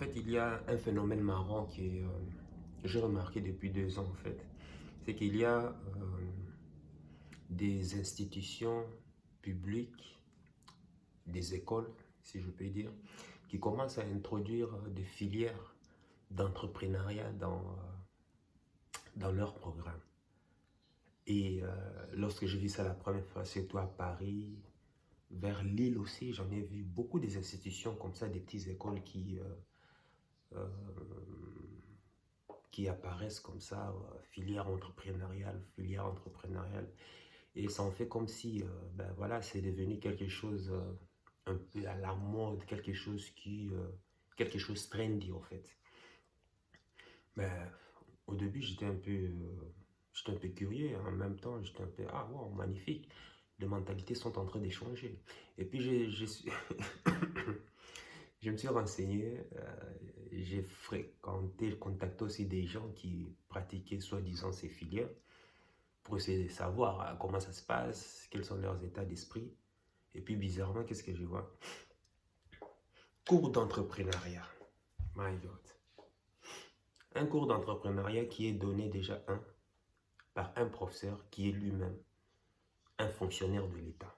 fait, il y a un phénomène marrant j'ai remarqué depuis 2 ans, en fait. C'est qu'il y a des institutions publiques, des écoles, si je peux dire, qui commencent à introduire des filières d'entrepreneuriat dans leurs programmes. Et lorsque j'ai vu ça la première fois, surtout à Paris, vers Lille aussi, j'en ai vu beaucoup des institutions comme ça, des petites écoles euh, qui apparaissent comme ça, filière entrepreneuriale. Et ça en fait comme si, ben voilà, c'est devenu quelque chose un peu à la mode, quelque chose trendy en fait. Ben, au début, j'étais un peu curieux, en même temps, j'étais un peu, ah wow, magnifique. Les mentalités sont en train d'échanger. Et puis, je me suis renseigné, j'ai contacté aussi des gens qui pratiquaient soi-disant ces filières pour essayer de savoir comment ça se passe, quels sont leurs états d'esprit. Et puis bizarrement, qu'est-ce que je vois? Cours d'entrepreneuriat. My God. Un cours d'entrepreneuriat qui est donné déjà par un professeur qui est lui-même un fonctionnaire de l'État.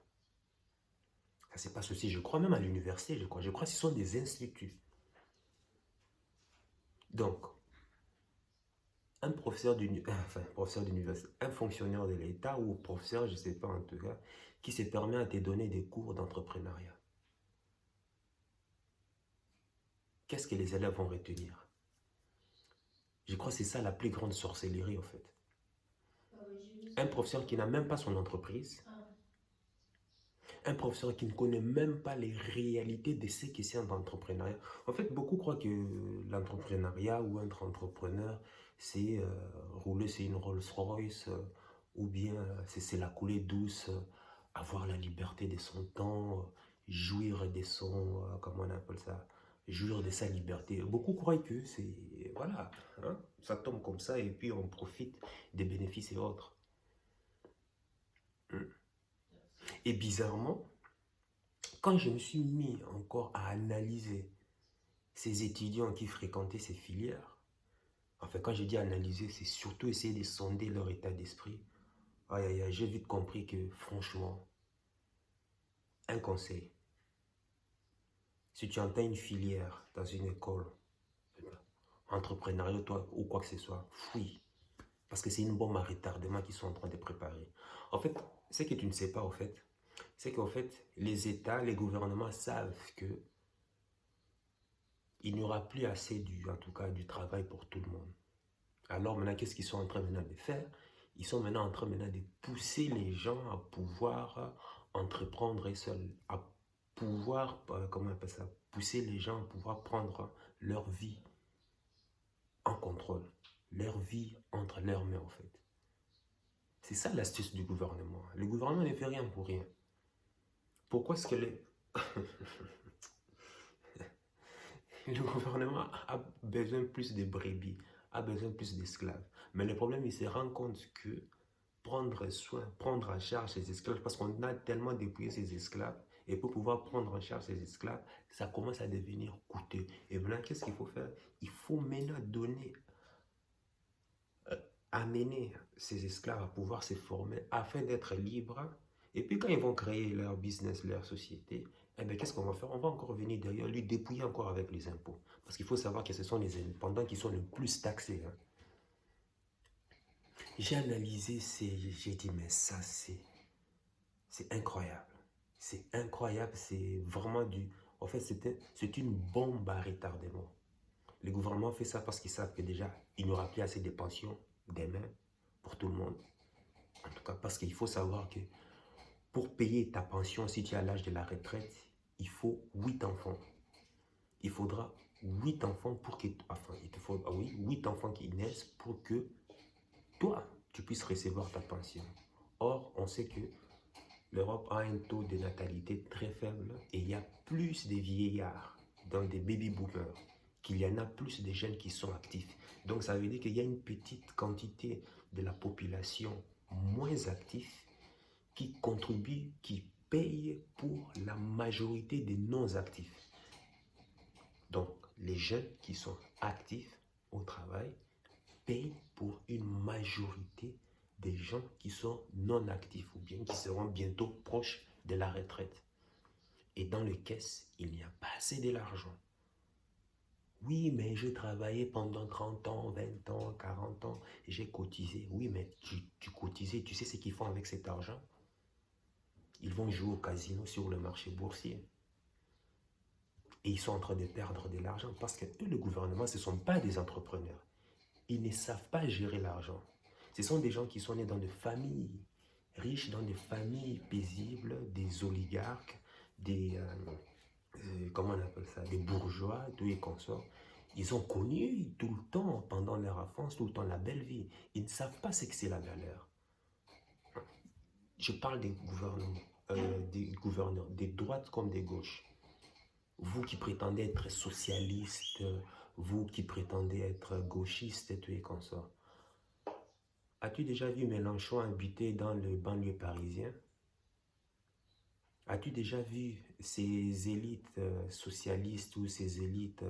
Ça se passe aussi, je crois, même à l'université, je crois. Je crois que ce sont des instituts. Donc, professeur d'université, un fonctionnaire de l'État ou professeur, je ne sais pas en tout cas, qui se permet à te donner des cours d'entrepreneuriat. Qu'est-ce que les élèves vont retenir? Je crois que c'est ça la plus grande sorcellerie en fait. Un professeur qui n'a même pas son entreprise, un professeur qui ne connaît même pas les réalités de ce que c'est un entrepreneuriat. En fait, beaucoup croient que l'entrepreneuriat ou être entrepreneur, c'est rouler sur une Rolls-Royce ou bien c'est la coulée douce, avoir la liberté de son temps, jouir de son, comment on appelle ça, jouir de sa liberté. Beaucoup croient que c'est, voilà, hein, ça tombe comme ça et puis on profite des bénéfices et autres. Et bizarrement, quand je me suis mis encore à analyser ces étudiants qui fréquentaient ces filières, enfin quand je dis analyser, c'est surtout essayer de sonder leur état d'esprit. Aïe, aïe, aïe, j'ai vite compris que franchement, un conseil, si tu entends une filière dans une école, entrepreneuriat toi, ou quoi que ce soit, fuis. Parce que c'est une bombe à retardement qu'ils sont en train de préparer. En fait, ce que tu ne sais pas, en fait, c'est qu'en fait, les États, les gouvernements savent que il n'y aura plus assez en tout cas, du travail pour tout le monde. Alors maintenant, qu'est-ce qu'ils sont en train maintenant de faire? Ils sont maintenant en train maintenant de pousser les gens à pouvoir entreprendre seuls, à pouvoir, comment on appelle ça, pousser les gens à pouvoir prendre leur vie en contrôle, leur vie entre leurs mains en fait. C'est ça l'astuce du gouvernement. Le gouvernement ne fait rien pour rien. Pourquoi est-ce que le gouvernement a besoin plus de brebis, a besoin plus d'esclaves? Mais le problème, il se rend compte que prendre soin, prendre en charge ces esclaves, parce qu'on a tellement dépouillé ces esclaves, et pour pouvoir prendre en charge ces esclaves, ça commence à devenir coûteux. Et maintenant, qu'est-ce qu'il faut faire? Il faut maintenant amener ces esclaves à pouvoir se former afin d'être libres. Et puis quand ils vont créer leur business, leur société, eh bien, qu'est-ce qu'on va faire? On va encore venir derrière, lui dépouiller encore avec les impôts. Parce qu'il faut savoir que ce sont les indépendants qui sont le plus taxés, hein. J'ai analysé, j'ai dit, mais ça, c'est incroyable. C'est incroyable, c'est vraiment du... En fait, c'est une bombe à retardement. Le gouvernement fait ça parce qu'ils savent que déjà, il n'y aura plus assez de pensions demain pour tout le monde. En tout cas, parce qu'il faut savoir que pour payer ta pension, si tu es à l'âge de la retraite, il faut 8 enfants. Il faudra 8 enfants pour que... Enfin, il te faut, ah oui, 8 enfants qui naissent pour que toi, tu puisses recevoir ta pension. Or, on sait que l'Europe a un taux de natalité très faible et il y a plus de vieillards, donc des baby boomers, qu'il y en a plus de jeunes qui sont actifs. Donc ça veut dire qu'il y a une petite quantité de la population moins active qui contribue, qui paye pour la majorité des non-actifs. Donc les jeunes qui sont actifs au travail payent pour une majorité des gens qui sont non actifs ou bien qui seront bientôt proches de la retraite. Et dans les caisses, il n'y a pas assez de l'argent. Oui, mais j'ai travaillé pendant 30 ans, 20 ans, 40 ans, j'ai cotisé. Oui, mais tu cotisais, tu sais ce qu'ils font avec cet argent? Ils vont jouer au casino sur le marché boursier. Et ils sont en train de perdre de l'argent parce que eux, le gouvernement, ce ne sont pas des entrepreneurs. Ils ne savent pas gérer l'argent. Ce sont des gens qui sont nés dans des familles riches, dans des familles paisibles, des oligarques, comment on appelle ça, des bourgeois, tout et consorts. Ils ont connu tout le temps, pendant leur enfance, tout le temps la belle vie. Ils ne savent pas ce que c'est la galère. Je parle des gouverneurs, des droites comme des gauches. Vous qui prétendez être socialiste, vous qui prétendez être gauchiste et tout et consorts. As-tu déjà vu Mélenchon habiter dans le banlieue parisien? As-tu déjà vu ces élites socialistes ou ces élites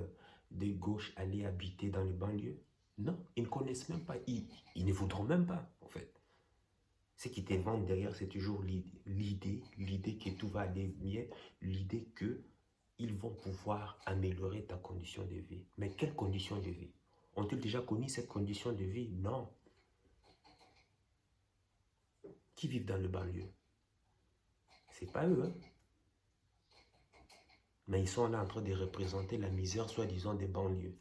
de gauche aller habiter dans les banlieues? Non, ils ne connaissent même pas. Ils ne voudront même pas, en fait. Ce qui te vendent derrière, c'est toujours l'idée que tout va aller mieux, l'idée que ils vont pouvoir améliorer ta condition de vie. Mais quelle condition de vie? Ont-ils déjà connu cette condition de vie? Non. Qui vivent dans le banlieue? C'est pas eux, hein? Mais ils sont là en train de représenter la misère, soi-disant, des banlieues.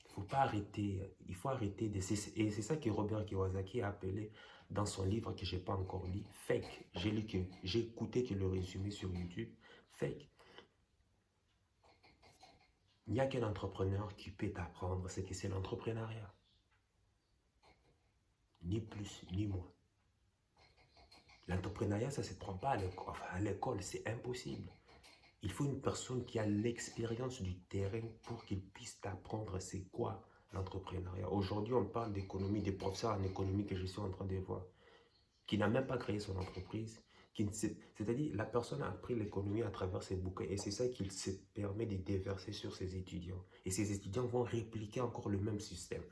Il faut arrêter de... Et c'est ça que Robert Kiyosaki a appelé dans son livre que je n'ai pas encore lu, fake. J'ai écouté que le résumé sur YouTube, fake. Il n'y a qu'un entrepreneur qui peut t'apprendre ce que c'est l'entrepreneuriat. Ni plus, ni moins. L'entrepreneuriat, ça ne se prend pas à l'école, c'est impossible. Il faut une personne qui a l'expérience du terrain pour qu'il puisse t'apprendre c'est quoi l'entrepreneuriat. Aujourd'hui, on parle d'économie, des professeurs en économie que je suis en train de voir, qui n'a même pas créé son entreprise. C'est-à-dire, la personne a appris l'économie à travers ses bouquins et c'est ça qu'il se permet de déverser sur ses étudiants. Et ces étudiants vont répliquer encore le même système.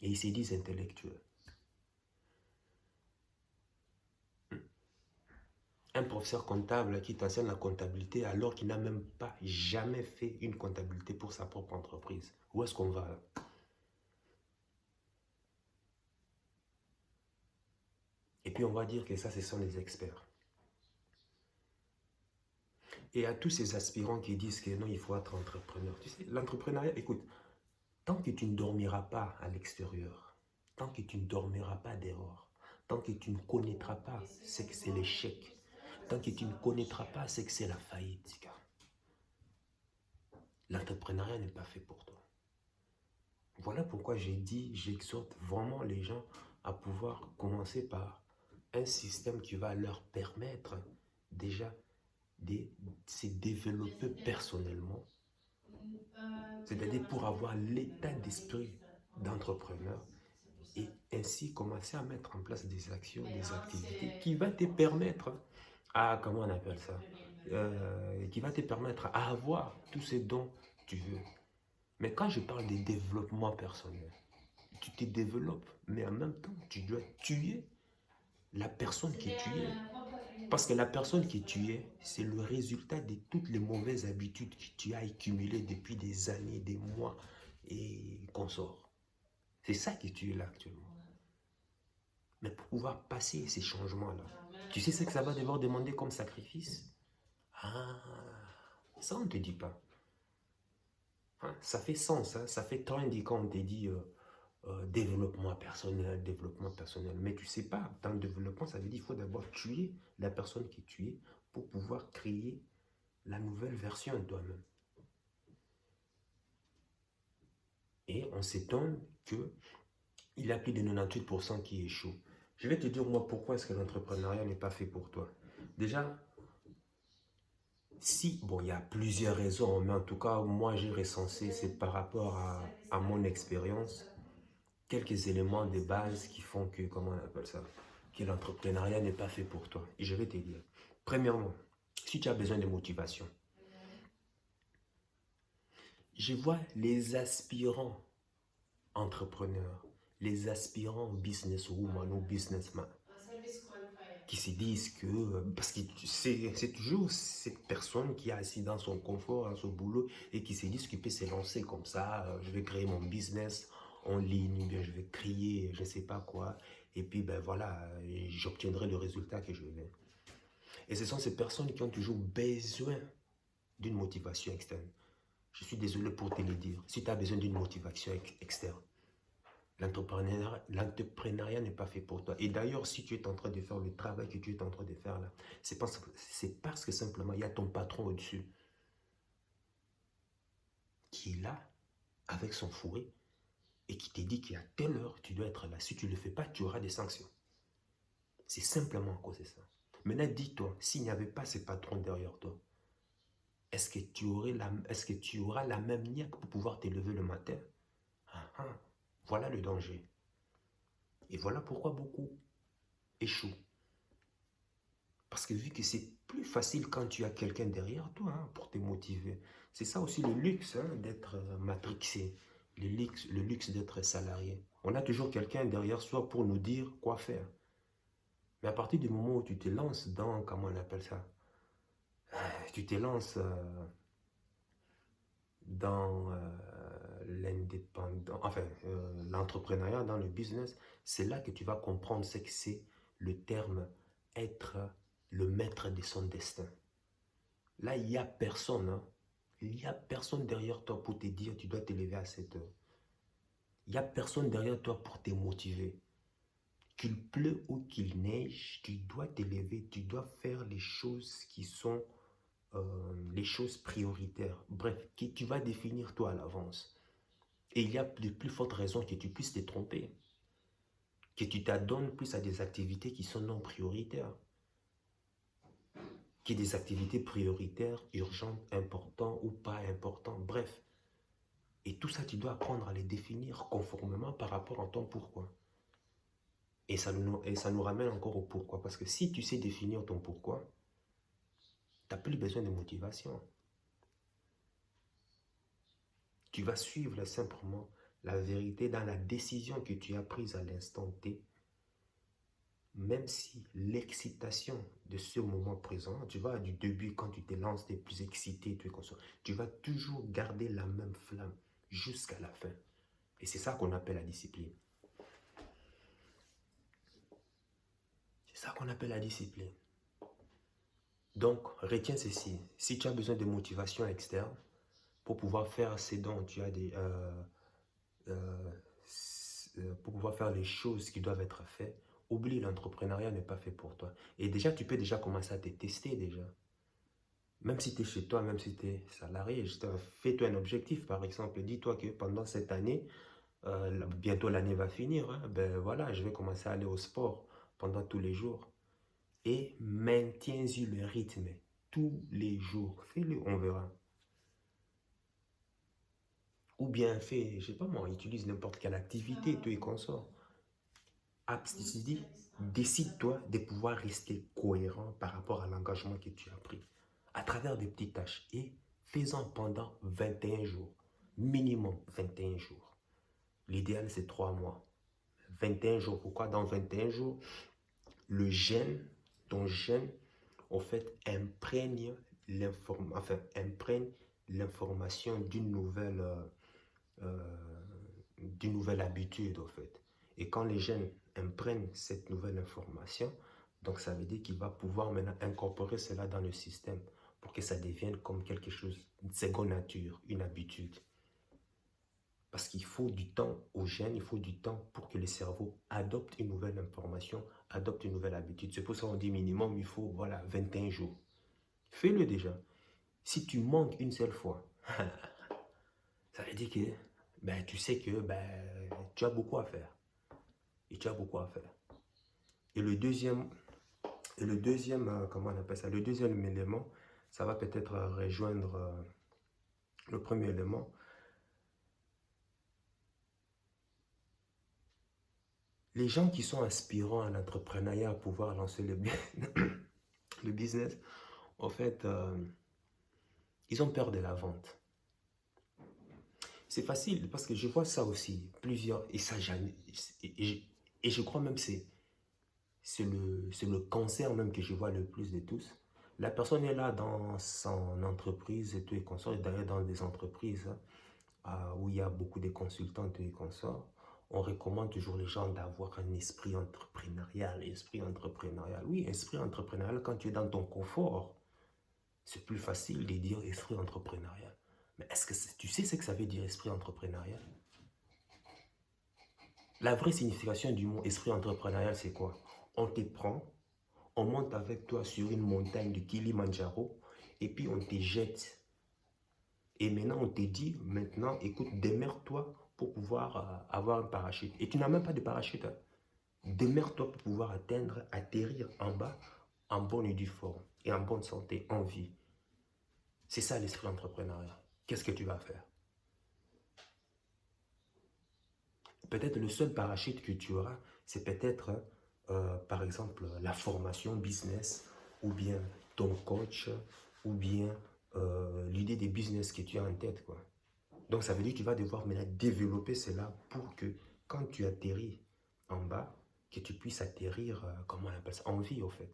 Et ils se disent intellectuels. Un professeur comptable qui t'enseigne la comptabilité alors qu'il n'a même pas jamais fait une comptabilité pour sa propre entreprise. Où est-ce qu'on va là? Et puis on va dire que ça, ce sont des experts. Et à tous ces aspirants qui disent que non, il faut être entrepreneur. Tu sais, l'entrepreneuriat, écoute, tant que tu ne dormiras pas à l'extérieur, tant que tu ne dormiras pas dehors, tant que tu ne connaîtras pas ce que c'est l'échec, tant que tu ne connaîtras pas ce que c'est la faillite, l'entrepreneuriat n'est pas fait pour toi. Voilà pourquoi j'exhorte vraiment les gens à pouvoir commencer par un système qui va leur permettre déjà de se développer personnellement, c'est-à-dire pour avoir l'état d'esprit d'entrepreneur et ainsi commencer à mettre en place des actions, des activités qui va te permettre à, comment on appelle ça, qui va te permettre à avoir tout ce dont tu veux. Mais quand je parle de développement personnel, tu te développes, mais en même temps, tu dois tuer la personne qui tu es. Parce que la personne qui tu es, c'est le résultat de toutes les mauvaises habitudes que tu as accumulées depuis des années, des mois et consorts. C'est ça que tu es là actuellement. Mais pour pouvoir passer ces changements-là, tu sais ce que ça va devoir demander comme sacrifice? Ah, ça on ne te dit pas. Hein, ça fait sens, hein, ça fait trendy quand on te dit développement personnel. Mais tu sais pas, dans le développement, ça veut dire qu'il faut d'abord tuer la personne qui tu es pour pouvoir créer la nouvelle version de toi-même. Et on s'étonne qu'il y a plus de 98% qui échouent. Je vais te dire, moi, pourquoi est-ce que l'entrepreneuriat n'est pas fait pour toi. Déjà, si, bon, il y a plusieurs raisons, mais en tout cas, moi, j'ai recensé, c'est par rapport à mon expérience, quelques éléments de base qui font que, comment on appelle ça, que l'entrepreneuriat n'est pas fait pour toi. Et je vais te dire, premièrement, si tu as besoin de motivation, je vois les aspirants entrepreneurs, les aspirants businesswoman ou businessman qui se disent que, parce que c'est toujours cette personne qui est assise dans son confort, dans son boulot, et qui se dit qu'il peut se lancer comme ça, je vais créer mon business en ligne, ou bien je vais créer je ne sais pas quoi, et puis ben voilà, j'obtiendrai le résultat que je veux. Et ce sont ces personnes qui ont toujours besoin d'une motivation externe. Je suis désolé pour te le dire, si tu as besoin d'une motivation externe, l'entrepreneuriat n'est pas fait pour toi. Et d'ailleurs, si tu es en train de faire le travail que tu es en train de faire là, c'est parce que simplement, il y a ton patron au-dessus qui est là, avec son fouet, et qui te dit qu'à telle heure, tu dois être là. Si tu ne le fais pas, tu auras des sanctions. C'est simplement à cause de ça. Maintenant, dis-toi, s'il n'y avait pas ce patron derrière toi, est-ce que tu auras la même niaque pour pouvoir te lever le matin? Ah, ah. Voilà le danger. Et voilà pourquoi beaucoup échouent. Parce que vu que c'est plus facile quand tu as quelqu'un derrière toi pour te motiver. C'est ça aussi le luxe d'être matrixé. Le luxe d'être salarié. On a toujours quelqu'un derrière soi pour nous dire quoi faire. Mais à partir du moment où tu te lances dans, comment on appelle ça, tu te lances dans l'indépendant, enfin l'entrepreneuriat, dans le business, c'est là que tu vas comprendre ce que c'est le terme être le maître de son destin. Là, il n'y a personne. Il n'y a personne derrière toi pour te dire tu dois te lever à cette heure. Il n'y a personne derrière toi pour te motiver. Qu'il pleut ou qu'il neige, tu dois te lever, tu dois faire les choses qui sont les choses prioritaires. Bref, que tu vas définir toi à l'avance. Et il y a de plus fortes raisons que tu puisses te tromper. Que tu t'adonnes plus à des activités qui sont non prioritaires. Qu'il y ait des activités prioritaires, urgentes, importantes ou pas importantes. Bref. Et tout ça, tu dois apprendre à les définir conformément par rapport à ton pourquoi. Et ça nous ramène encore au pourquoi. Parce que si tu sais définir ton pourquoi, tu n'as plus besoin de motivation. Tu vas suivre simplement la vérité dans la décision que tu as prise à l'instant T. Même si l'excitation de ce moment présent, tu vois, du début, quand tu te lances, tu es plus excité, tu vas toujours garder la même flamme jusqu'à la fin. Et c'est ça qu'on appelle la discipline. C'est ça qu'on appelle la discipline. Donc, retiens ceci. Si tu as besoin de motivation externe pour pouvoir faire ce dont tu as pour pouvoir faire les choses qui doivent être faites, oublie, l'entrepreneuriat n'est pas fait pour toi. Et déjà, tu peux déjà commencer à te tester déjà. Même si tu es chez toi, même si tu es salarié, fais-toi un objectif. Par exemple, dis-toi que pendant cette année, bientôt l'année va finir, ben voilà, je vais commencer à aller au sport pendant tous les jours. Et maintiens-y le rythme tous les jours. Fais-le, on verra. Ou bien fais, je sais pas moi, utilise n'importe quelle activité, tu es consort. Décide-toi de pouvoir rester cohérent par rapport à l'engagement que tu as pris à travers des petites tâches et fais-en pendant 21 jours. Minimum 21 jours. L'idéal, c'est 3 mois. 21 jours. Pourquoi dans 21 jours, ton gène, en fait, imprègne l'information d'une nouvelle habitude, en fait. Et quand les gènes imprègnent cette nouvelle information, donc ça veut dire qu'il va pouvoir maintenant incorporer cela dans le système pour que ça devienne comme quelque chose, une seconde nature, une habitude. Parce qu'il faut du temps aux gènes, il faut du temps pour que le cerveau adopte une nouvelle information, adopte une nouvelle habitude. C'est pour ça qu'on dit minimum, il faut 21 jours. Fais-le déjà. Si tu manques une seule fois, ça veut dire que tu sais que tu as beaucoup à faire. Et tu as beaucoup à faire. Et le deuxième, comment on appelle ça? Le deuxième élément, ça va peut-être rejoindre le premier élément. Les gens qui sont aspirants à l'entrepreneuriat, à pouvoir lancer le business, en fait, ils ont peur de la vente. c'est facile parce que je vois ça aussi, plusieurs, et ça, et je crois même que c'est le cancer même que je vois le plus de tous. La personne est là dans son entreprise et tout et consort, et d'ailleurs dans des entreprises où il y a beaucoup de consultants et tout et consorts, on recommande toujours les gens d'avoir un esprit entrepreneurial. Esprit entrepreneurial, oui, esprit entrepreneurial, quand tu es dans ton confort, c'est plus facile de dire esprit entrepreneurial. Mais est-ce que tu sais ce que ça veut dire esprit entrepreneurial? La vraie signification du mot esprit entrepreneurial, c'est quoi? On te prend, on monte avec toi sur une montagne de Kilimandjaro et puis on te jette. Et maintenant, on te dit, maintenant, écoute, démerde-toi pour pouvoir avoir un parachute. Et tu n'as même pas de parachute. Hein. Démerde-toi pour pouvoir atterrir en bas en bonne et due forme et en bonne santé, en vie. C'est ça l'esprit entrepreneurial. Qu'est-ce que tu vas faire? Peut-être le seul parachute que tu auras, c'est peut-être, par exemple, la formation business, ou bien ton coach, ou bien l'idée des business que tu as en tête, quoi. Donc, ça veut dire que tu vas devoir maintenant développer cela pour que quand tu atterris en bas, que tu puisses atterrir, comment on appelle ça, en vie, au fait.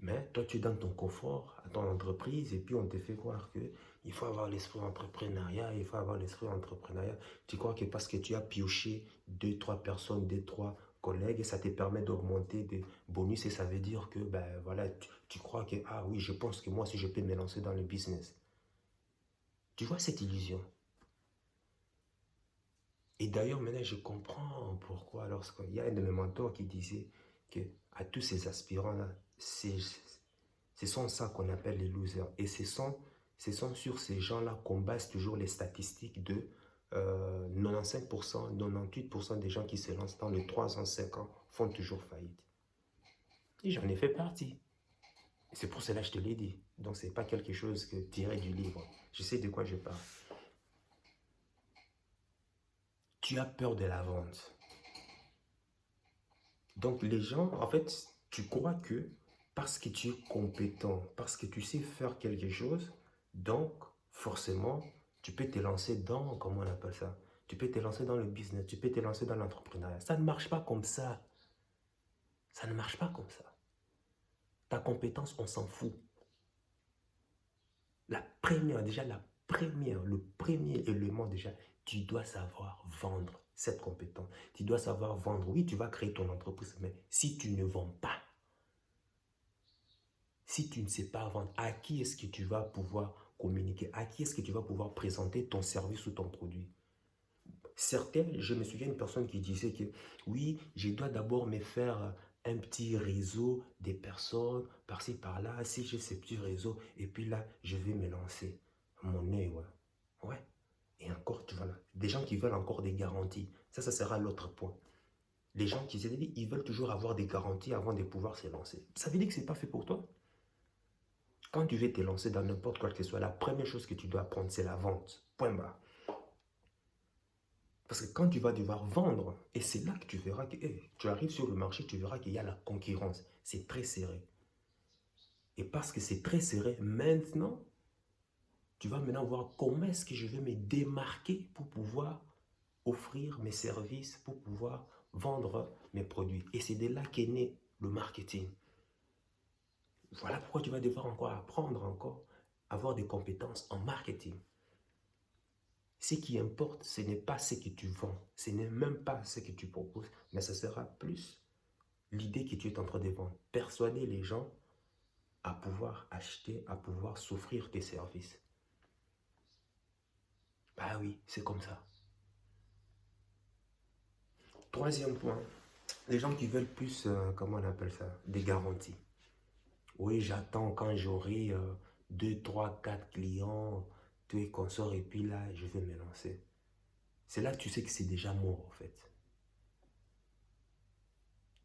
Mais toi, tu es dans ton confort, à ton entreprise, et puis on te fait croire que il faut avoir l'esprit entrepreneuriat, il faut avoir l'esprit entrepreneuriat. Tu crois que parce que tu as pioché deux, trois personnes, deux, trois collègues, et ça te permet d'augmenter des bonus, et ça veut dire que, ben voilà, tu crois que, ah oui, je pense que moi, si je peux me lancer dans le business. Tu vois cette illusion? Et d'ailleurs, maintenant, je comprends pourquoi, lorsqu'il y a un de mes mentors qui disait que à tous ces aspirants-là, ce sont ça qu'on appelle les losers. Et ce sont sur ces gens-là qu'on base toujours les statistiques de 95%, 98% des gens qui se lancent dans les 3 ans, 5 ans font toujours faillite. Et j'en ai fait partie. C'est pour cela que je te l'ai dit. Donc, ce n'est pas quelque chose que tiré du livre. Je sais de quoi je parle. Tu as peur de la vente. Donc les gens, en fait, tu crois que parce que tu es compétent, parce que tu sais faire quelque chose, donc forcément, tu peux te lancer dans, comment on appelle ça? Tu peux te lancer dans le business, tu peux te lancer dans l'entrepreneuriat. Ça ne marche pas comme ça. Ça ne marche pas comme ça. Ta compétence, on s'en fout. La première, déjà, le premier élément, déjà, tu dois savoir vendre cette compétence. Tu dois savoir vendre. Oui, tu vas créer ton entreprise, mais si tu ne vends pas, si tu ne sais pas vendre, à qui est-ce que tu vas pouvoir communiquer? À qui est-ce que tu vas pouvoir présenter ton service ou ton produit? Certains, je me souviens d'une personne qui disait que oui, je dois d'abord me faire un petit réseau des personnes par-ci par-là. Si j'ai ce petit réseau, et puis là, je vais me lancer. Mon œil, ouais. Ouais. Et encore, tu vois là, des gens qui veulent encore des garanties. Ça sera l'autre point. Les gens qui ils veulent toujours avoir des garanties avant de pouvoir se lancer. Ça veut dire que ce n'est pas fait pour toi. Quand tu veux te lancer dans n'importe quoi que ce soit, la première chose que tu dois apprendre, c'est la vente. Point barre. Parce que quand tu vas devoir vendre, et c'est là que tu verras que tu arrives sur le marché, tu verras qu'il y a la concurrence. C'est très serré. Et parce que c'est très serré, maintenant, tu vas maintenant voir comment est-ce que je vais me démarquer pour pouvoir offrir mes services, pour pouvoir vendre mes produits. Et c'est de là qu'est né le marketing. Voilà pourquoi tu vas devoir encore apprendre, encore avoir des compétences en marketing. Ce qui importe, ce n'est pas ce que tu vends, ce n'est même pas ce que tu proposes, mais ce sera plus l'idée que tu es en train de vendre. Persuader les gens à pouvoir acheter, à pouvoir s'offrir tes services. Bah oui, c'est comme ça. Troisième point, les gens qui veulent plus, comment on appelle ça, des garanties. Oui, j'attends quand j'aurai 2, 3, 4 clients, tous les consorts, et puis là, je vais me lancer. C'est là que tu sais que c'est déjà mort, en fait.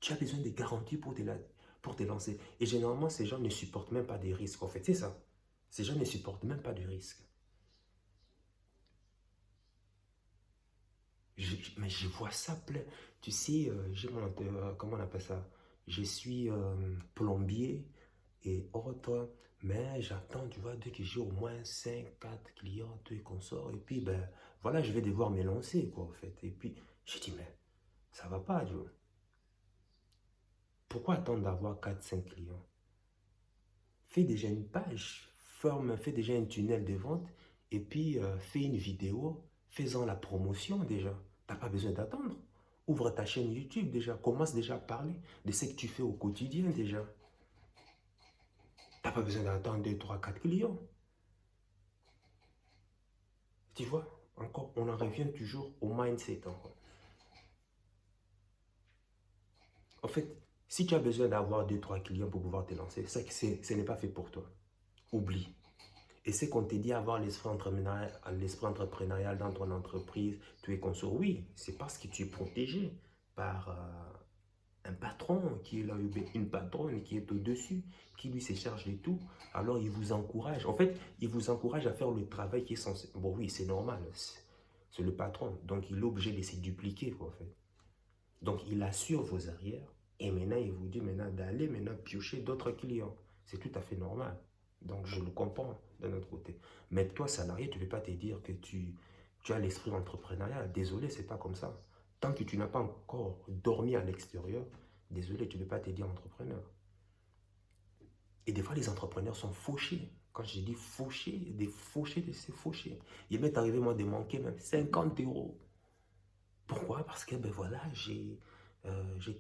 Tu as besoin de garanties pour te lancer. Et généralement, ces gens ne supportent même pas des risques. En fait, c'est ça. Ces gens ne supportent même pas de risques. Mais je vois ça plein. Tu sais, j'ai comment on appelle ça? Je suis plombier et autre, Mais j'attends, tu vois, dès que j'ai au moins 5 4 clients, tout et consorts. Et puis, ben, voilà, je vais devoir me lancer, quoi, en fait. Et puis, je dis, mais ça va pas, Joe. Pourquoi attendre d'avoir 4 5 clients? Fais déjà une page, fais déjà un tunnel de vente. Et puis, fais une vidéo, fais-en la promotion déjà. T'as pas besoin d'attendre. Ouvre ta chaîne YouTube déjà. Commence déjà à parler de ce que tu fais au quotidien déjà. T'as pas besoin d'attendre 2 3 4 clients. Tu vois, encore, on en revient toujours au mindset encore. En fait, si tu as besoin d'avoir deux trois clients pour pouvoir te lancer, c'est que ce n'est pas fait pour toi. Oublie. Et c'est qu'on te dit avoir l'esprit entrepreneurial dans ton entreprise, tu es conscient. Oui, c'est parce que tu es protégé par un patron qui est là, une patronne qui est au-dessus, qui lui se charge de tout. Alors il vous encourage. En fait, il vous encourage à faire le travail qui est censé. Bon, oui, c'est normal. C'est le patron. Donc il est obligé de se dupliquer, quoi, en fait. Donc, il assure vos arrières et maintenant, il vous dit maintenant d'aller maintenant piocher d'autres clients. C'est tout à fait normal. Donc, je le comprends de notre côté. Mais toi, salarié, tu ne peux pas te dire que tu as l'esprit entrepreneurial. Désolé, c'est pas comme ça. Tant que tu n'as pas encore dormi à l'extérieur, désolé, tu ne peux pas te dire entrepreneur. Et des fois, les entrepreneurs sont fauchés. Quand je dis fauchés, des fauchés de ces fauchés. Il m'est arrivé, moi, de manquer même 50 euros. Pourquoi? Parce que ben voilà, j'ai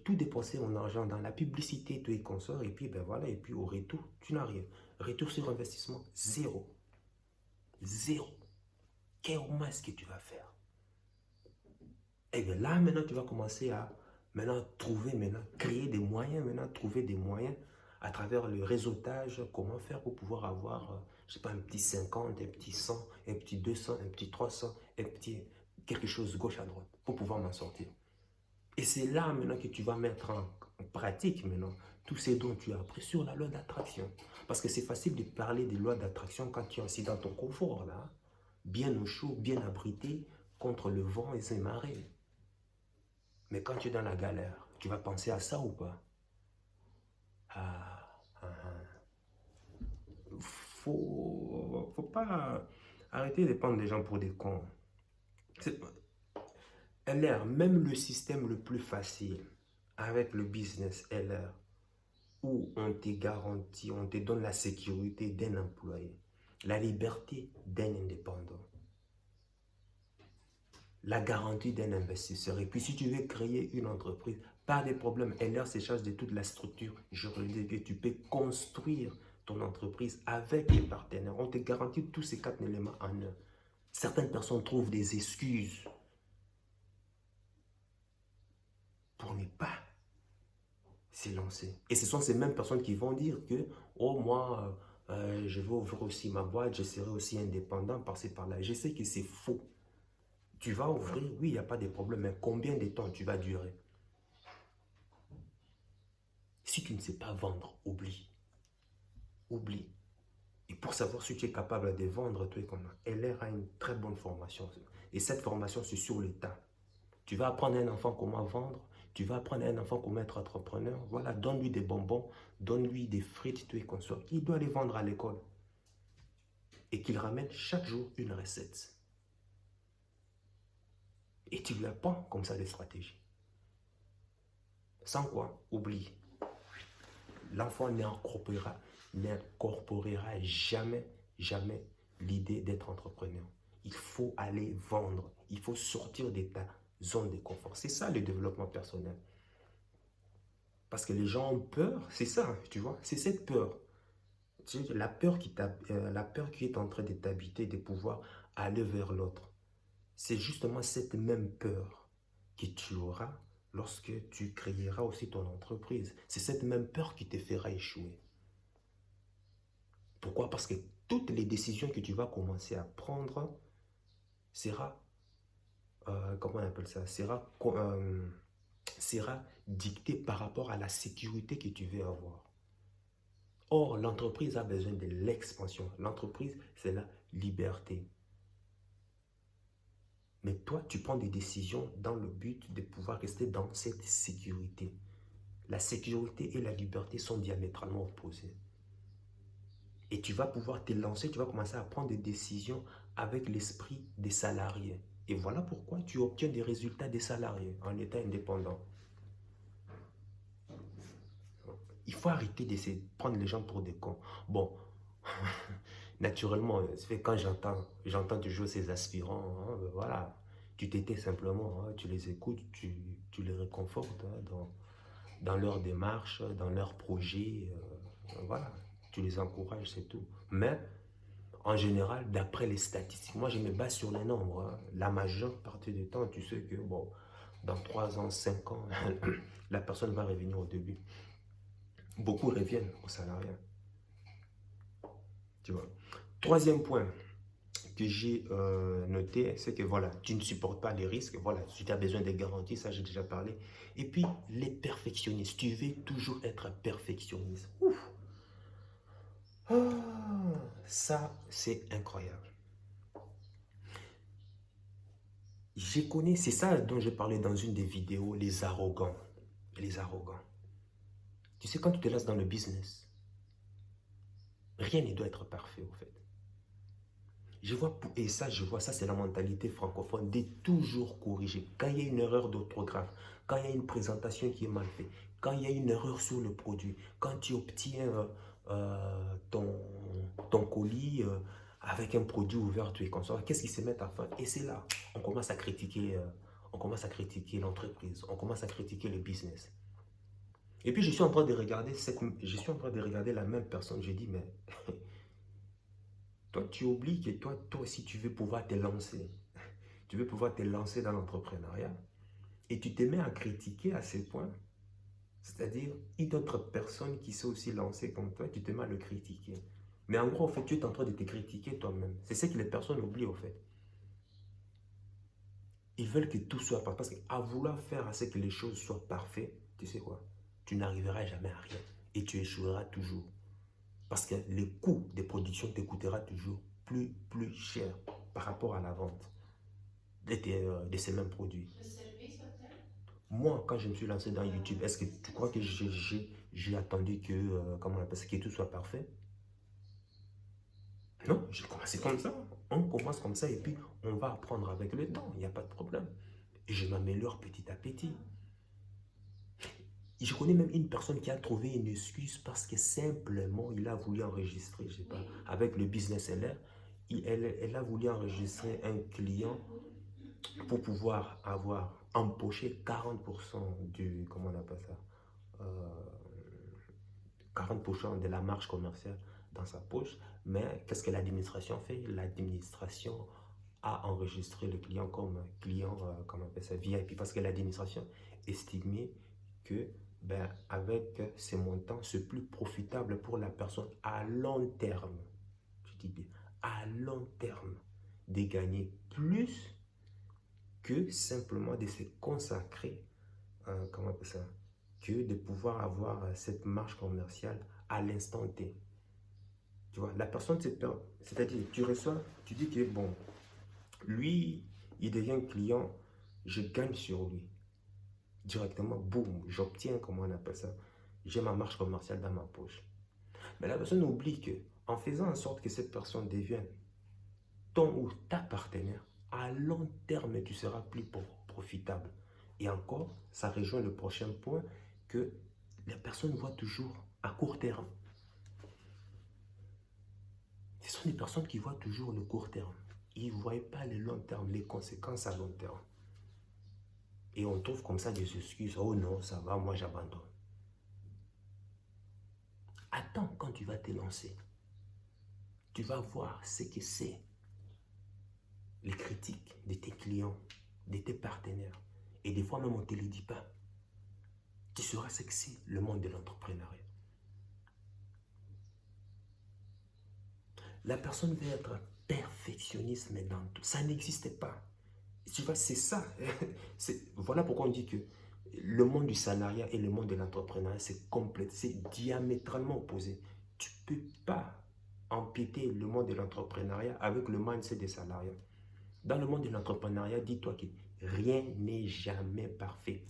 tout dépensé mon argent dans la publicité, tout et consorts, et puis ben voilà, et puis au retour, tu n'as rien. Retour sur investissement, zéro. Zéro. Comment est-ce que tu vas faire? Et bien là, maintenant, tu vas commencer à maintenant trouver, maintenant, créer des moyens, maintenant, trouver des moyens à travers le réseautage, comment faire pour pouvoir avoir, je sais pas, un petit 50 un petit 100 un petit 200 un petit 300 un petit quelque chose gauche à droite pour pouvoir m'en sortir. Et c'est là maintenant que tu vas mettre en pratique maintenant tout ce dont tu as appris sur la loi d'attraction. Parce que c'est facile de parler des lois d'attraction quand tu es assis dans ton confort, là, bien au chaud, bien abrité contre le vent et ses marées. Mais quand tu es dans la galère, tu vas penser à ça ou pas? Ah, ah, ah. Faut pas arrêter de prendre des gens pour des cons. LR, même le système le plus facile avec le business LR, où on te garantit, on te donne la sécurité d'un employé, la liberté d'un indépendant, la garantie d'un investisseur. Et puis si tu veux créer une entreprise, pas de problème, LR se charge de toute la structure juridique que tu peux construire ton entreprise avec les partenaires. On te garantit tous ces quatre éléments en un. Certaines personnes trouvent des excuses pour ne pas s'est lancé. Et ce sont ces mêmes personnes qui vont dire que, oh, moi, je vais ouvrir aussi ma boîte, je serai aussi indépendant par-ci, par-là. Je sais que c'est faux. Tu vas ouvrir, oui, il n'y a pas de problème, mais combien de temps tu vas durer? Si tu ne sais pas vendre, oublie. Oublie. Et pour savoir si tu es capable de vendre, tu es comme LR a une très bonne formation. Et cette formation, c'est sur le tas. Tu vas apprendre à un enfant comment vendre. Tu vas apprendre à un enfant comment être entrepreneur. Voilà, donne-lui des bonbons, donne-lui des frites, tout et consorts. Il doit les vendre à l'école. Et qu'il ramène chaque jour une recette. Et tu lui apprends comme ça des stratégies. Sans quoi, oublie. L'enfant n'incorporera jamais, jamais l'idée d'être entrepreneur. Il faut aller vendre. Il faut sortir de ta zone de confort. C'est ça le développement personnel. Parce que les gens ont peur, c'est ça, tu vois, c'est cette peur. La peur, la peur qui est en train de t'habiter, de pouvoir aller vers l'autre. C'est justement cette même peur que tu auras lorsque tu créeras aussi ton entreprise. C'est cette même peur qui te fera échouer. Pourquoi? Parce que toutes les décisions que tu vas commencer à prendre sera, comment on appelle ça, sera dictée par rapport à la sécurité que tu veux avoir. Or, l'entreprise a besoin de l'expansion. L'entreprise, c'est la liberté. Mais toi, tu prends des décisions dans le but de pouvoir rester dans cette sécurité. La sécurité et la liberté sont diamétralement opposées. Et tu vas pouvoir te lancer, tu vas commencer à prendre des décisions avec l'esprit des salariés. Et voilà pourquoi tu obtiens des résultats des salariés en état indépendant. Il faut arrêter d'essayer de prendre les gens pour des cons. Bon, naturellement, quand j'entends toujours ces aspirants, hein, ben voilà, tu t'étais simplement, hein, tu les écoutes, tu les réconfortes hein, dans leur démarche, dans leurs projets, voilà, tu les encourages, c'est tout. Mais en général, d'après les statistiques, moi je me base sur les nombres. Hein. La majeure partie du temps, tu sais que bon, dans 3 ans, 5 ans, la personne va revenir au début. Beaucoup reviennent au salariat. Tu vois. Troisième point que j'ai noté, c'est que voilà, tu ne supportes pas les risques. Voilà, si tu as besoin de garanties, ça j'ai déjà parlé. Et puis, les perfectionnistes. Tu veux toujours être perfectionniste. Ouf. Ah, ça, c'est incroyable. J'ai connu, c'est ça dont j'ai parlé dans une des vidéos, les arrogants. Les arrogants. Tu sais, quand tu te lances dans le business, rien ne doit être parfait, au fait. Je vois ça, c'est la mentalité francophone, de toujours corriger. Quand il y a une erreur d'orthographe, quand il y a une présentation qui est mal faite, quand il y a une erreur sur le produit, quand tu obtiens ton colis avec un produit ouvert, tu es consommateur, qu'est-ce qui se met à faire? Et c'est là, on commence à critiquer l'entreprise, on commence à critiquer le business. Et puis je suis en train de regarder je suis en train de regarder la même personne, je dis, mais toi, tu oublies que toi aussi, tu veux pouvoir te lancer. Tu veux pouvoir te lancer dans l'entrepreneuriat. Et tu te mets à critiquer à ce point. C'est-à-dire, une autre personne qui s'est aussi lancée comme toi, tu te mets à le critiquer. Mais en gros, en fait, tu es en train de te critiquer toi-même. C'est ce que les personnes oublient, au fait. Ils veulent que tout soit parfait. Parce qu'à vouloir faire à ce que les choses soient parfaites, tu sais quoi? Tu n'arriveras jamais à rien. Et tu échoueras toujours. Parce que le coût de production te coûtera toujours plus cher par rapport à la vente de ces mêmes produits. Moi, quand je me suis lancé dans YouTube, est-ce que tu crois que j'ai attendu que, comment on appelle ça, que tout soit parfait? Non, j'ai commencé comme ça. On commence comme ça et puis on va apprendre avec le temps, il n'y a pas de problème. Et je m'améliore petit à petit. Je connais même une personne qui a trouvé une excuse parce que simplement il a voulu enregistrer, je sais pas, avec le business LR, elle a voulu enregistrer un client pour pouvoir avoir empoché 40% du, comment on appelle ça, euh, 40% de la marge commerciale dans sa poche. Mais qu'est-ce que l'administration fait? L'administration a enregistré le client comme client, comment on appelle ça, VIP, parce que l'administration estimait que ben, avec ces montants, c'est plus profitable pour la personne à long terme, je dis bien, à long terme, de gagner plus que simplement de se consacrer, comment on appelle ça, que de pouvoir avoir cette marge commerciale à l'instant T. Tu vois, la personne, c'est-à-dire, tu reçois, tu dis que bon, lui, il devient client, je gagne sur lui. Directement, boum, j'obtiens, comment on appelle ça, j'ai ma marge commerciale dans ma poche. Mais la personne oublie que, en faisant en sorte que cette personne devienne ton ou ta partenaire, à long terme, tu seras plus profitable. Et encore, ça rejoint le prochain point que les personnes voient toujours à court terme. Ce sont des personnes qui voient toujours le court terme. Ils ne voient pas le long terme, les conséquences à long terme. Et on trouve comme ça des excuses. Oh non, ça va, moi j'abandonne. Attends quand tu vas te lancer. Tu vas voir ce que c'est. Les critiques de tes clients, de tes partenaires. Et des fois même on ne te le dit pas. Tu sauras ce que c'est le monde de l'entrepreneuriat. La personne veut être perfectionniste mais dans tout. Ça n'existe pas. Tu vois, c'est ça. Voilà pourquoi on dit que le monde du salariat et le monde de l'entrepreneuriat, c'est diamétralement opposé. Tu ne peux pas empiéter le monde de l'entrepreneuriat avec le mindset des salariés. Dans le monde de l'entrepreneuriat, dis-toi que rien n'est jamais parfait.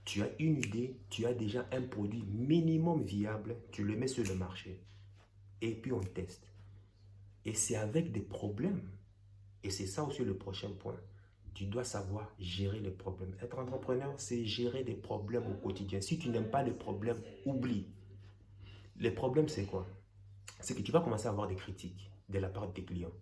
Tu as une idée, tu as déjà un produit minimum viable, tu le mets sur le marché. et puis on teste. Et c'est avec des problèmes. Et c'est ça aussi le prochain point. Tu dois savoir gérer les problèmes. Être entrepreneur, c'est gérer des problèmes au quotidien. Si tu n'aimes pas les problèmes, oublie. Les problèmes, c'est quoi? C'est que tu vas commencer à avoir des critiques de la part de tes clients.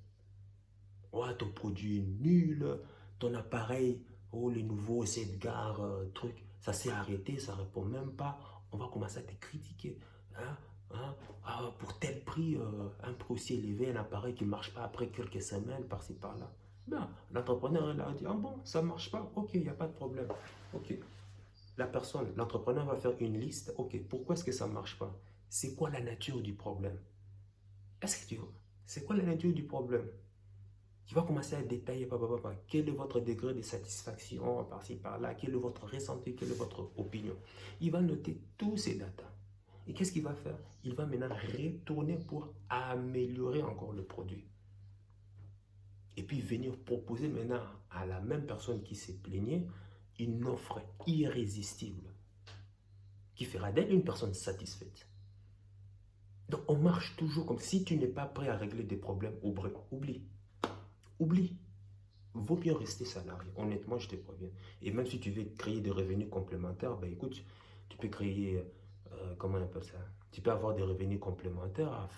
Ouais, ton produit est nul, ton appareil, oh, les nouveaux Edgar, truc, ça s'est arrêté, ça répond même pas. On va commencer à te critiquer. Hein, hein, ah, pour tel prix, un prix aussi élevé, un appareil qui ne marche pas après quelques semaines, par-ci, par-là. Ben, l'entrepreneur, il a dit, ah bon, ça ne marche pas, ok, il n'y a pas de problème. Ok, l'entrepreneur va faire une liste, ok, pourquoi est-ce que ça ne marche pas? C'est quoi la nature du problème? Est-ce que tu vois? C'est quoi la nature du problème? Tu vas commencer à détailler, quel est votre degré de satisfaction par-ci, par-là, quel est votre ressenti, quelle est votre opinion. Il va noter tous ces datas. Et qu'est-ce qu'il va faire? Il va maintenant retourner pour améliorer encore le produit. Et puis venir proposer maintenant à la même personne qui s'est plaignée une offre irrésistible qui fera d'elle une personne satisfaite. Donc on marche toujours comme si tu n'es pas prêt à régler des problèmes, oublie. Oublie. Vaut mieux rester salarié. Honnêtement, je te préviens. Et même si tu veux créer des revenus complémentaires, ben écoute, tu peux créer, comment on appelle ça? Tu peux avoir des revenus complémentaires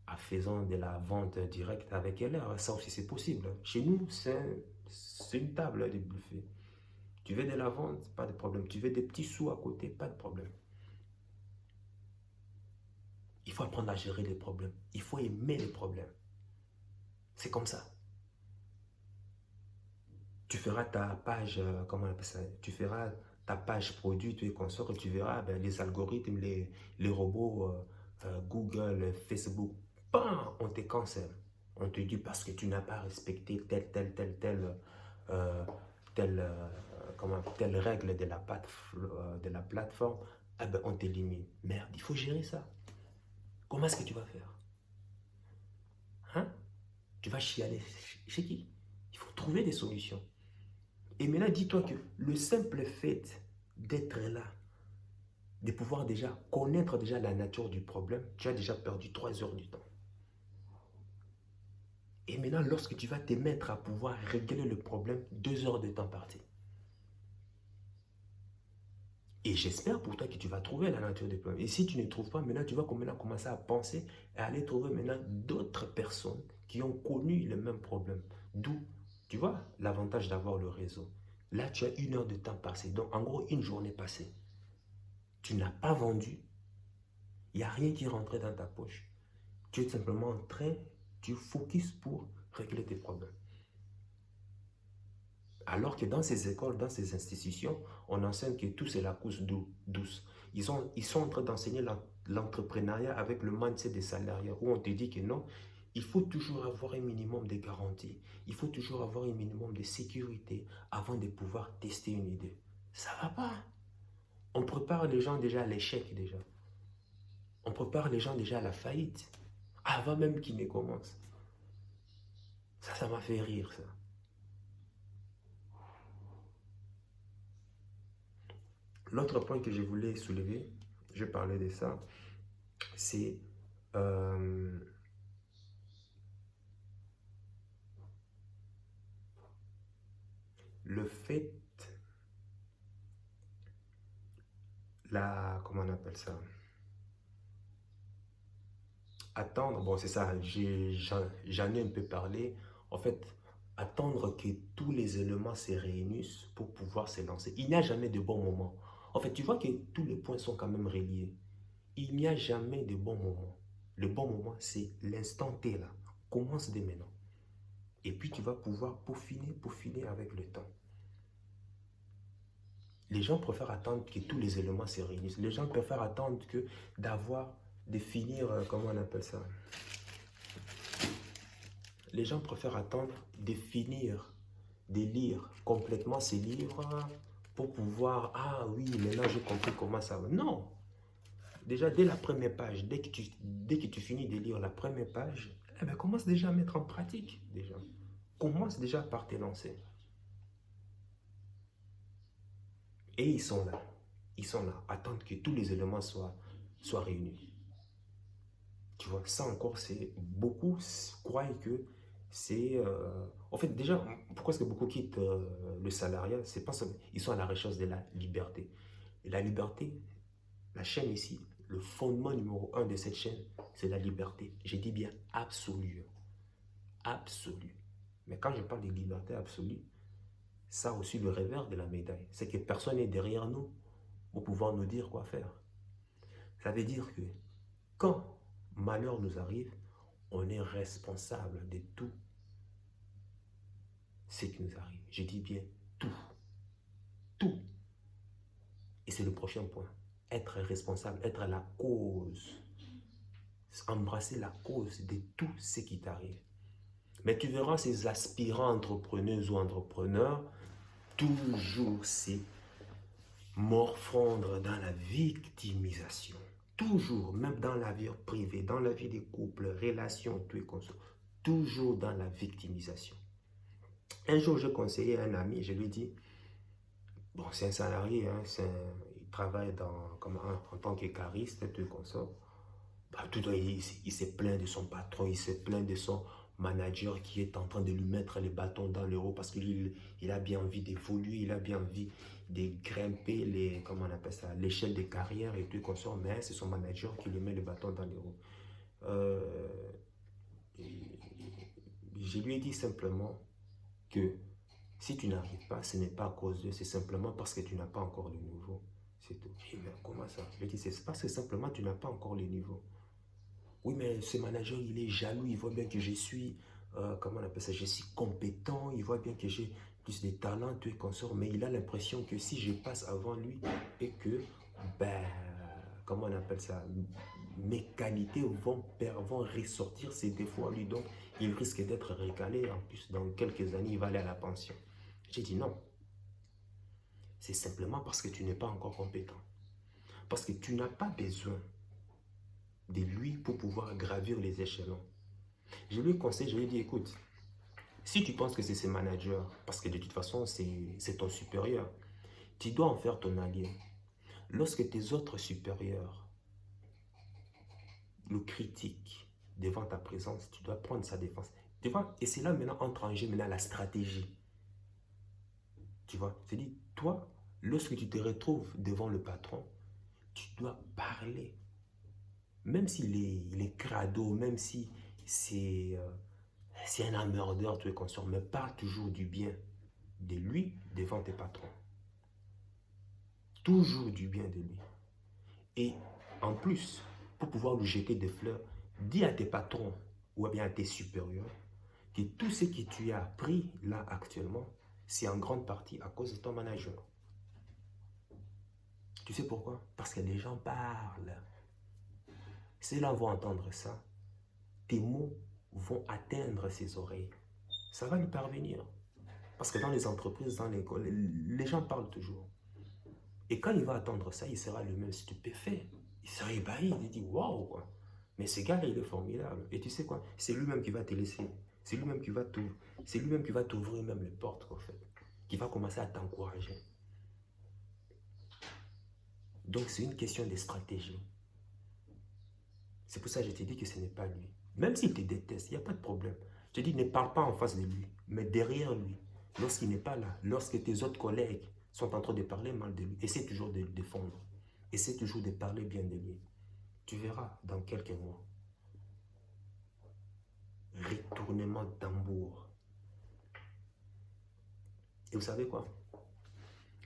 en faisant de la vente directe avec LR. Ça aussi, c'est possible. Chez nous, c'est une table de buffet. Tu veux de la vente, pas de problème. Tu veux des petits sous à côté, pas de problème. Il faut apprendre à gérer les problèmes. Il faut aimer les problèmes. C'est comme ça. Tu feras ta page, comment on appelle ça? Tu feras ta page produit et consorts et tu verras ben, les algorithmes, les robots, Google, Facebook, bam, on te cancelle. On te dit parce que tu n'as pas respecté euh, telle, euh, telle règle de la plateforme, eh ben, on t'élimine. Merde, il faut gérer ça. Comment est-ce que tu vas faire? Hein? Tu vas chialer chez qui? Il faut trouver des solutions. Et maintenant, dis-toi que le simple fait d'être là, de pouvoir déjà connaître déjà la nature du problème, tu as déjà perdu 3 heures du temps. Et maintenant, lorsque tu vas te mettre à pouvoir régler le problème, 2 heures de temps parti. Et j'espère pour toi que tu vas trouver la nature du problème. Et si tu ne trouves pas, maintenant, tu vas maintenant commencer à penser et à aller trouver maintenant d'autres personnes qui ont connu le même problème. D'où, tu vois, l'avantage d'avoir le réseau. Là, tu as 1 heure de temps passé. Donc, en gros, une journée passée. Tu n'as pas vendu. Il n'y a rien qui est rentré dans ta poche. Tu es simplement en train, tu focuses pour régler tes problèmes. Alors que dans ces écoles, dans ces institutions, on enseigne que tout c'est la course douce. Ils sont en train d'enseigner l'entrepreneuriat avec le mindset des salariés, où on te dit que non, il faut toujours avoir un minimum de garantie. Il faut toujours avoir un minimum de sécurité avant de pouvoir tester une idée. Ça va pas. On prépare les gens déjà à l'échec déjà. On prépare les gens déjà à la faillite. Avant même qu'ils ne commencent. Ça m'a fait rire, ça. L'autre point que je voulais soulever, je parlais de ça, c'est euh, le fait, comment on appelle ça? Attendre, bon c'est ça, j'en ai un peu parlé. En fait, attendre que tous les éléments se réunissent pour pouvoir se lancer. Il n'y a jamais de bon moment. En fait, tu vois que tous les points sont quand même reliés. Il n'y a jamais de bon moment. Le bon moment, c'est l'instant T là. Commence dès maintenant. Et puis tu vas pouvoir peaufiner avec le temps. Les gens préfèrent attendre que tous les éléments se réunissent. Les gens préfèrent attendre que de finir, comment on appelle ça? Les gens préfèrent attendre de finir, de lire complètement ces livres pour pouvoir, ah oui, maintenant j'ai compris comment ça va. Non! Déjà, dès la première page, dès que tu finis de lire la première page, eh bien, commence déjà à mettre en pratique, déjà. Commence déjà par te lancer. Et ils sont là. Ils sont là, attendent que tous les éléments soient réunis. Tu vois, ça encore, c'est beaucoup croient que c'est... En fait, déjà, pourquoi est-ce que beaucoup quittent le salariat? C'est pas ça. Ils sont à la recherche de la liberté. Et la liberté, la chaîne ici, le fondement numéro un de cette chaîne, c'est la liberté. J'ai dit bien absolue. Absolue. Mais quand je parle de liberté absolue, ça aussi le revers de la médaille. C'est que personne n'est derrière nous pour pouvoir nous dire quoi faire. Ça veut dire que quand malheur nous arrive, on est responsable de tout ce qui nous arrive. Je dis bien tout. Tout. Et c'est le prochain point. Être responsable, être la cause. Embrasser la cause de tout ce qui t'arrive. Mais tu verras ces aspirants entrepreneurs ou entrepreneurs, toujours c'est morfondre dans la victimisation. Toujours, même dans la vie privée, dans la vie des couples, relations, tout et consort. Toujours dans la victimisation. Un jour, je conseillais à un ami, je lui dis, bon, c'est un salarié, hein, il travaille en tant qu'écariste, tout et consort. Bah, il s'est plaint de son patron, il s'est plaint de son manager qui est en train de lui mettre les bâtons dans les roues parce qu'il a bien envie d'évoluer, il a bien envie de grimper comment on appelle ça, l'échelle de carrière et tout consort, mais c'est son manager qui lui met les bâtons dans les roues. Euh, je lui ai dit simplement que si tu n'arrives pas, ce n'est pas à cause d'eux, c'est simplement parce que tu n'as pas encore le niveau. C'est tout. Mais comment ça? Je lui ai dit, c'est parce que simplement tu n'as pas encore le niveau. Oui, mais ce manager, il est jaloux, il voit bien que je suis, comment on appelle ça, je suis compétent, il voit bien que j'ai plus de talent, tout et consort, mais il a l'impression que si je passe avant lui et que, ben, comment on appelle ça, mes qualités vont ressortir ses défauts à lui, donc il risque d'être recalé, en plus, dans quelques années, il va aller à la pension. J'ai dit non, c'est simplement parce que tu n'es pas encore compétent, parce que tu n'as pas besoin de lui pour pouvoir gravir les échelons. Je lui conseille, je lui dis, écoute, si tu penses que c'est ce manager, parce que de toute façon, c'est ton supérieur, tu dois en faire ton allié. Lorsque tes autres supérieurs le critiquent devant ta présence, tu dois prendre sa défense. Tu vois, et c'est là maintenant entre en jeu maintenant la stratégie. Tu vois, c'est-à-dire, toi, lorsque tu te retrouves devant le patron, tu dois parler. Même s'il il est crado, même si c'est un emmerdeur, tu es conscient, mais parle toujours du bien de lui devant tes patrons. Toujours du bien de lui. Et en plus, pour pouvoir lui jeter des fleurs, dis à tes patrons ou bien à tes supérieurs que tout ce que tu as appris là actuellement, c'est en grande partie à cause de ton manager. Tu sais pourquoi? Parce que les gens parlent. Ceux-là vont entendre ça. Tes mots vont atteindre ses oreilles. Ça va lui parvenir. Parce que dans les entreprises, dans l'école, les gens parlent toujours. Et quand il va attendre ça, il sera lui-même stupéfait. Il sera ébahi. Il dit waouh! Mais ce gars-là, il est formidable. Et tu sais quoi? C'est lui-même qui va te laisser. C'est lui-même qui va t'ouvrir. C'est lui-même qui va t'ouvrir même les portes, en fait. Qui va commencer à t'encourager. Donc, c'est une question de stratégie. C'est pour ça que je t'ai dit que ce n'est pas lui. Même s'il te déteste, il n'y a pas de problème. Je te dis, ne parle pas en face de lui, mais derrière lui. Lorsqu'il n'est pas là, lorsque tes autres collègues sont en train de parler mal de lui, essaie toujours de le défendre. Essaie toujours de parler bien de lui. Tu verras dans quelques mois. Retournement de tambour. Et vous savez quoi?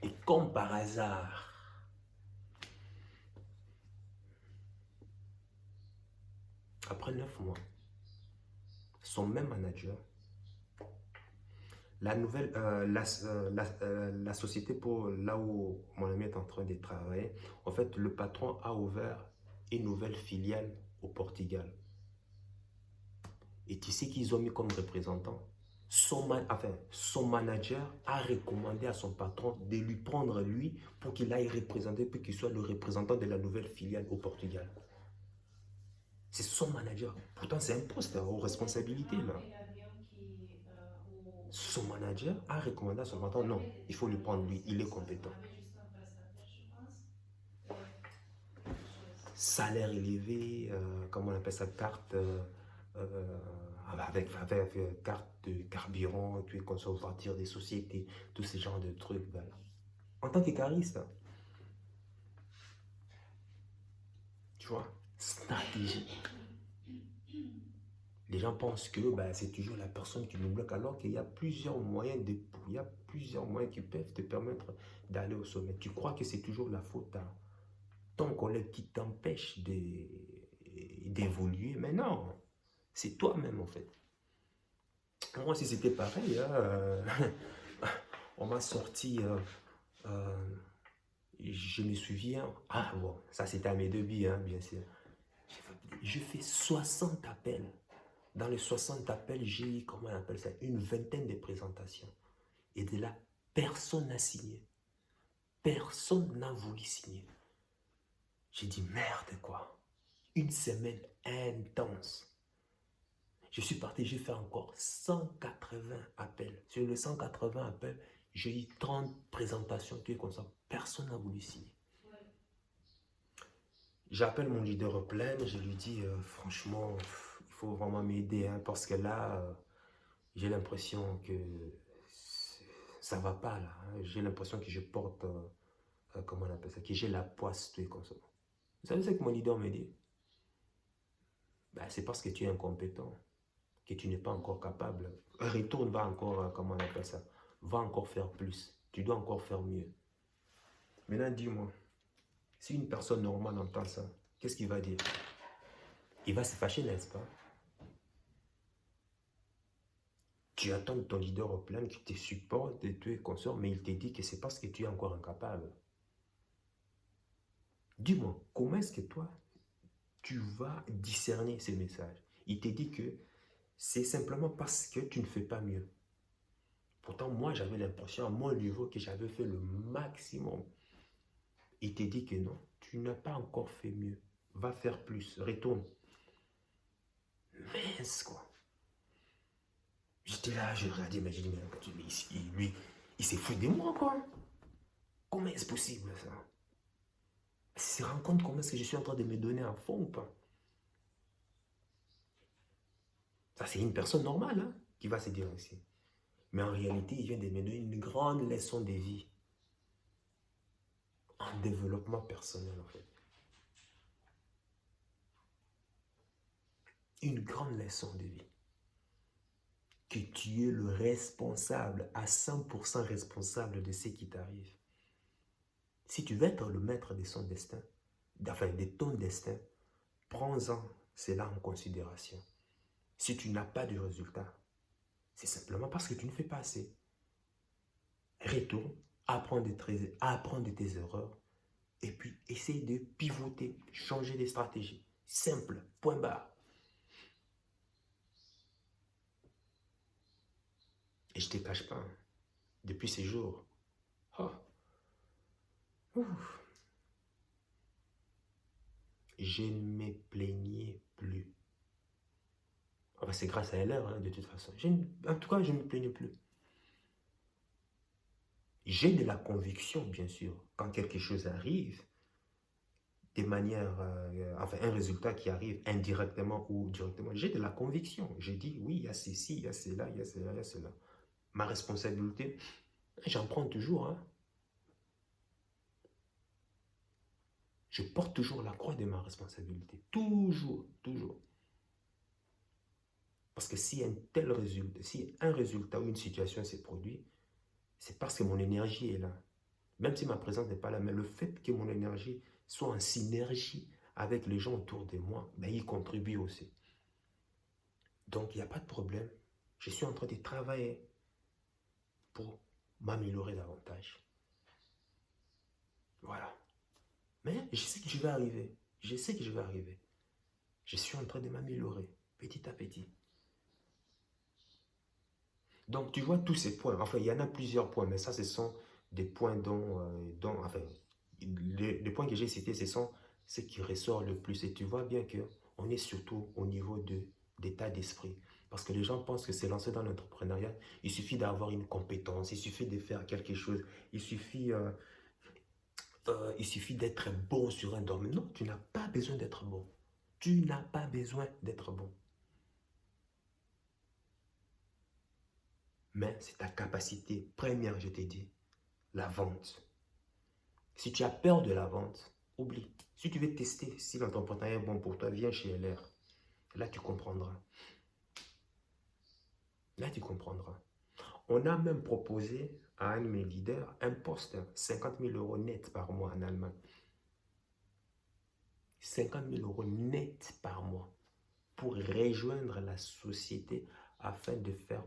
Et comme par hasard, après 9 mois, son même manager, la société pour là où mon ami est en train de travailler, en fait, le patron a ouvert une nouvelle filiale au Portugal. Et tu sais qu'ils ont mis comme représentant son manager a recommandé à son patron de lui prendre lui pour qu'il aille représenter, pour qu'il soit le représentant de la nouvelle filiale au Portugal. C'est son manager. Pourtant, c'est un poste aux responsabilités là. Son manager a recommandé à son patron, non, il faut lui prendre lui, il est compétent. salaire élevé, comment on appelle ça, carte, avec carte de carburant, tu es qu'on soit partir des sociétés, tous ces genres de trucs. Ben, en tant qu'écariste, hein, tu vois, stratégie. Les gens pensent que ben, c'est toujours la personne qui nous bloque, alors qu'il y a plusieurs moyens il y a plusieurs moyens qui peuvent te permettre d'aller au sommet. Tu crois que c'est toujours la faute à ton collègue qui t'empêche d'évoluer, mais non, c'est toi-même en fait. Moi, si c'était pareil, hein, on m'a sorti, euh, je me souviens, ah bon, ça c'était à mes débuts, hein, bien sûr. Je fais 60 appels. Dans les 60 appels, j'ai eu, comment on appelle ça, une vingtaine de présentations. Et de là, personne n'a signé. Personne n'a voulu signer. J'ai dit, merde quoi. Une semaine intense. Je suis parti, j'ai fait encore 180 appels. Sur les 180 appels, j'ai eu 30 présentations, tout est comme ça. Personne n'a voulu signer. J'appelle mon leader au plein, je lui dis, franchement, il faut vraiment m'aider, hein, parce que là, j'ai l'impression que ça ne va pas là. Hein. J'ai l'impression que je porte, comment on appelle ça, que j'ai la poisse, tout est comme ça. Vous savez ce que mon leader me dit? Ben, c'est parce que tu es incompétent, que tu n'es pas encore capable. Retourne, va encore, comment on appelle ça, va encore faire plus. Tu dois encore faire mieux. Maintenant, dis-moi, si une personne normale entend ça, qu'est-ce qu'il va dire? Il va se fâcher, n'est-ce pas? Tu attends de ton leader au plan qui te supporte et tu es consort, mais il te dit que c'est parce que tu es encore incapable. Dis-moi, comment est-ce que toi, tu vas discerner ces messages? Il te dit que c'est simplement parce que tu ne fais pas mieux. Pourtant, moi, j'avais l'impression, à mon niveau, que j'avais fait le maximum. Il te dit que non, tu n'as pas encore fait mieux. Va faire plus, retourne. Mince, quoi. J'étais là, je regardais, mais j'ai dit, mais lui, il s'est foutu de moi, quoi. Comment est-ce possible, ça? Il se rend compte comment est-ce que je suis en train de me donner à fond ou pas? Ça, c'est une personne normale, hein, qui va se dire ainsi. Mais en réalité, il vient de me donner une grande leçon de vie. En développement personnel, en fait. Une grande leçon de vie. Que tu es le responsable, à 100% responsable de ce qui t'arrive. Si tu veux être le maître de son destin, enfin de ton destin, prends-en cela en considération. Si tu n'as pas de résultat, c'est simplement parce que tu ne fais pas assez. Retourne, apprends de tes erreurs et puis essaye de pivoter, changer de stratégie. Simple, point barre. Et je ne te cache pas, depuis ces jours, oh, je ne me plaignais plus. Enfin, c'est grâce à elle, hein, de toute façon. En tout cas, je ne me plaignais plus. J'ai de la conviction, bien sûr, quand quelque chose arrive, de manière, enfin, un résultat qui arrive indirectement ou directement, j'ai de la conviction. J'ai dit, oui, il y a ceci, il y a cela, il y a cela, il y a cela. Ma responsabilité, j'en prends toujours. Hein. Je porte toujours la croix de ma responsabilité. Toujours, toujours. Parce que si un résultat ou une situation s'est produit, c'est parce que mon énergie est là. Même si ma présence n'est pas là, mais le fait que mon énergie soit en synergie avec les gens autour de moi, ben, il contribue aussi. Donc, il n'y a pas de problème. Je suis en train de travailler pour m'améliorer davantage. Voilà. Mais je sais que je vais arriver. Je sais que je vais arriver. Je suis en train de m'améliorer petit à petit. Donc, tu vois tous ces points. Enfin, il y en a plusieurs points, mais ça, ce sont des points enfin, les points que j'ai cités, ce sont ceux qui ressortent le plus. Et tu vois bien qu'on est surtout au niveau d'état d'esprit. Parce que les gens pensent que c'est lancé dans l'entrepreneuriat. Il suffit d'avoir une compétence, il suffit de faire quelque chose, il suffit il suffit d'être bon sur un domaine. Non, tu n'as pas besoin d'être bon. Tu n'as pas besoin d'être bon. Mais c'est ta capacité première, je t'ai dit, la vente. Si tu as peur de la vente, oublie. Si tu veux tester si l'entrepreneuriat est bon pour toi, viens chez LR. Là, tu comprendras. Là, tu comprendras. On a même proposé à un de mes leaders un poste, 50 000 euros net par mois en Allemagne. 50 000 euros net par mois pour rejoindre la société afin de faire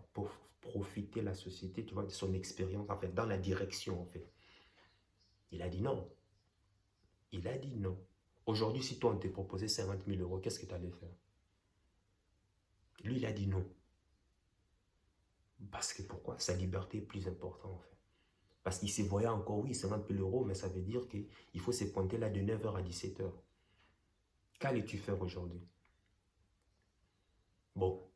profiter la société, tu vois, de son expérience, en fait, dans la direction, en fait. Il a dit non. Il a dit non. Aujourd'hui, si toi, on te proposait 50 000 euros, qu'est-ce que tu allais faire? Lui, il a dit non. Parce que pourquoi? Sa liberté est plus importante, en fait. Parce qu'il se voyait encore, oui, 50 000 euros, mais ça veut dire qu'il faut se pointer là de 9 h à 17 h. Qu'allais-tu faire aujourd'hui? Bon.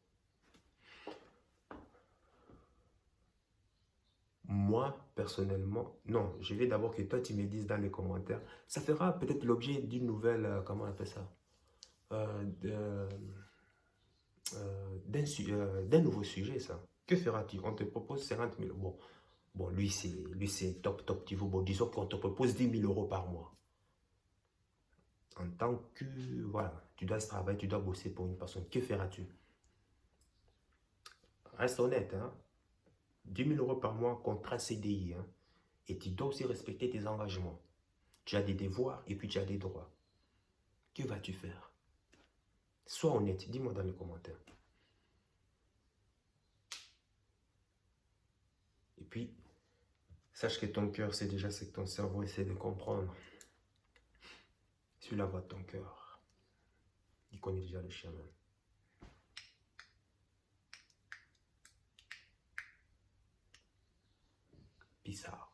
Moi, personnellement, non. Je vais d'abord que toi, tu me dises dans les commentaires. Ça fera peut-être l'objet d'une nouvelle, comment on appelle ça? D'un nouveau sujet, ça. Que feras-tu? On te propose 50 000. Bon, lui, c'est top, top. Tu vois, bon, disons qu'on te propose 10 000 euros par mois. En tant que, voilà, tu dois travailler, tu dois bosser pour une personne. Que feras-tu? Reste honnête, hein? 10 000 euros par mois, contrat CDI, hein? Et tu dois aussi respecter tes engagements. Tu as des devoirs et puis tu as des droits. Que vas-tu faire? Sois honnête, dis-moi dans les commentaires. Et puis, sache que ton cœur, c'est déjà ce que ton cerveau essaie de comprendre. Suis la voix de ton cœur. Il connaît déjà le chemin. Peace out.